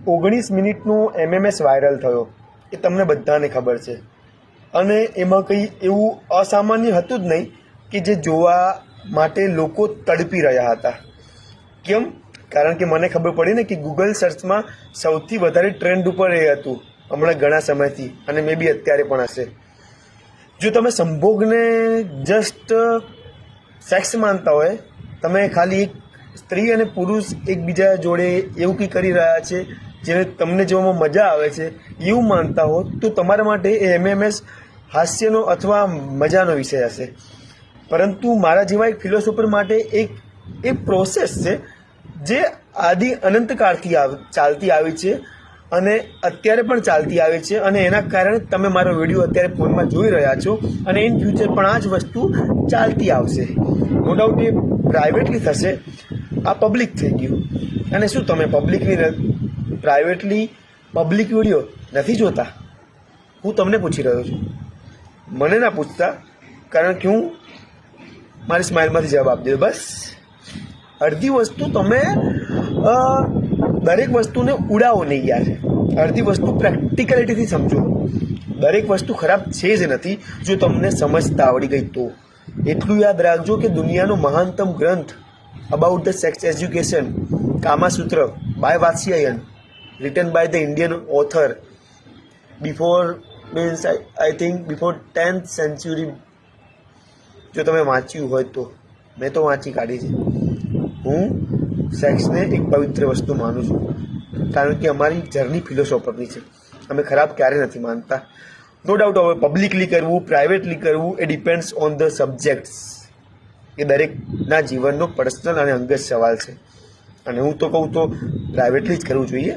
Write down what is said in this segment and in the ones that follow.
19 મિનિટનો MMS viral થયો એ તમને બધાને ખબર છે અને એમાં કંઈ એવું અસામાન્ય હતું જ નહીં કે જે જોવા માટે લોકો તડપી રહ્યા હતા. કેમ? કારણ કે મને ખબર પડી ને કે ગૂગલ સર્ચમાં સૌથી વધારે ટ્રેન્ડ ઉપર એ હતું હમણાં ઘણા સમયથી, અને મે બી અત્યારે પણ હશે. જો તમે સંભોગને જસ્ટ સેક્સ માનતા હોય, તમે ખાલી એક સ્ત્રી અને પુરુષ એકબીજા જોડે એવું કંઈ કરી રહ્યા છે જેને તમને જોવામાં મજા આવે છે એવું માનતા હો, તો તમારા માટે એ એમએમએસ હાસ્યનો અથવા મજાનો વિષય હશે. પરંતુ મારા જેવા એક ફિલોસોફર માટે એક પ્રોસેસ છે જે આદિ અનંતકાળથી ચાલતી આવી છે અને અત્યારે પણ ચાલતી આવે છે, અને એના કારણે તમે મારો વિડીયો અત્યારે ફોનમાં જોઈ રહ્યા છો અને ઇન ફ્યુચર પણ આ જ વસ્તુ ચાલતી આવશે. નો ડાઉટ એ પ્રાઇવેટલી થશે, આ પબ્લિક થઈ ગયું. અને શું તમે પ્રાઇવેટલી પબ્લિક વિડીયો નથી જોતા? હું તમને પૂછી રહ્યો છું, મને ના પૂછતા, કારણ કે હું મારી સ્માઇલમાંથી જવાબ આપી દઉં બસ. અડધી વસ્તુ તમે દરેક વસ્તુને ઉડાવો નહીં યાર, અડધી વસ્તુ પ્રેક્ટિકલિટીથી સમજો. દરેક વસ્તુ ખરાબ છે જ નથી જો તમને સમજતા આવડી ગઈ તો. એટલું યાદ રાખજો કે દુનિયાનો મહાનતમ ગ્રંથ about the sex education, Kamasutra by Vatsyayana, written by the Indian author before I think before 10th century, જો તમે વાંચ્યું હોય તો. મેં તો વાંચી કાઢી છે. હું સેક્સને એક પવિત્ર વસ્તુ માનું છું, કારણ કે અમારી જર્ની ફિલોસોફરની છે. અમે ખરાબ ક્યારે નથી માનતા. નો ડાઉટ હવે પબ્લિકલી કરવું, પ્રાઇવેટલી કરવું, એ ડિપેન્ડ્સ ઓન ધ સબ્જેક્ટ્સ. એ દરેકના જીવનનો પર્સનલ અને અંગત સવાલ છે. અને હું તો કહું તો પ્રાઇવેટલી જ કરવું જોઈએ,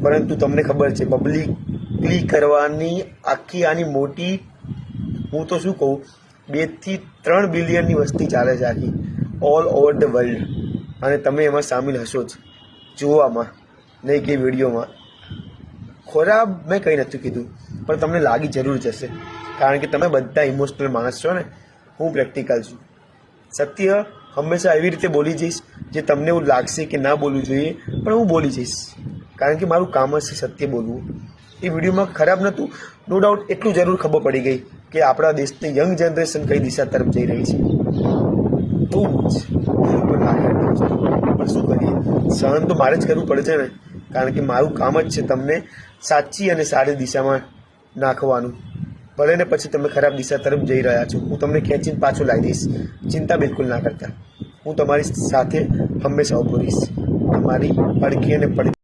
પરંતુ તમને ખબર છે પબ્લિકલી કરવાની આખી આની મોટી, હું તો શું કહું, 2 થી 3 બિલિયનની વસ્તી ચાલે છે આખી, ઓલ ઓવર ધ વર્લ્ડ. અને તમે એમાં સામેલ હશો જ, જોવામાં, નહીં કે વિડીયોમાં. ખોરાબ મેં કંઈ નથી કીધું, પણ તમને લાગી જરૂર જશે, કારણ કે તમે બધા ઇમોશનલ માણસ છો ને. હું પ્રેક્ટિકલ છું. સત્ય હંમેશા એવી રીતે બોલી જઈશ જે તમને એવું લાગશે કે ના બોલવું જોઈએ, પણ હું બોલી જઈશ, કારણ કે મારું કામ જ છે સત્ય બોલવું. એ વિડીયોમાં ખરાબ નહોતું, નો ડાઉટ એટલું જરૂર ખબર પડી ગઈ કે આપણા દેશની યંગ જનરેશન કઈ દિશા તરફ જઈ રહી છે. બહુ જ પણ શું કરીએ, સહન તો મારે જ કરવું પડે છે ને, કારણ કે મારું કામ જ છે તમને સાચી અને સારી દિશામાં નાખવાનું. ભલે ને પછી તમે ખરાબ દિશા તરફ જઈ રહ્યા છો, હું તમને ખેંચીને પાછું લાવી દઈશ. ચિંતા બિલકુલ ના કરતા, હું તમારી સાથે હંમેશા ઊભો રહીશ, તમારી પડખે અને પડખે.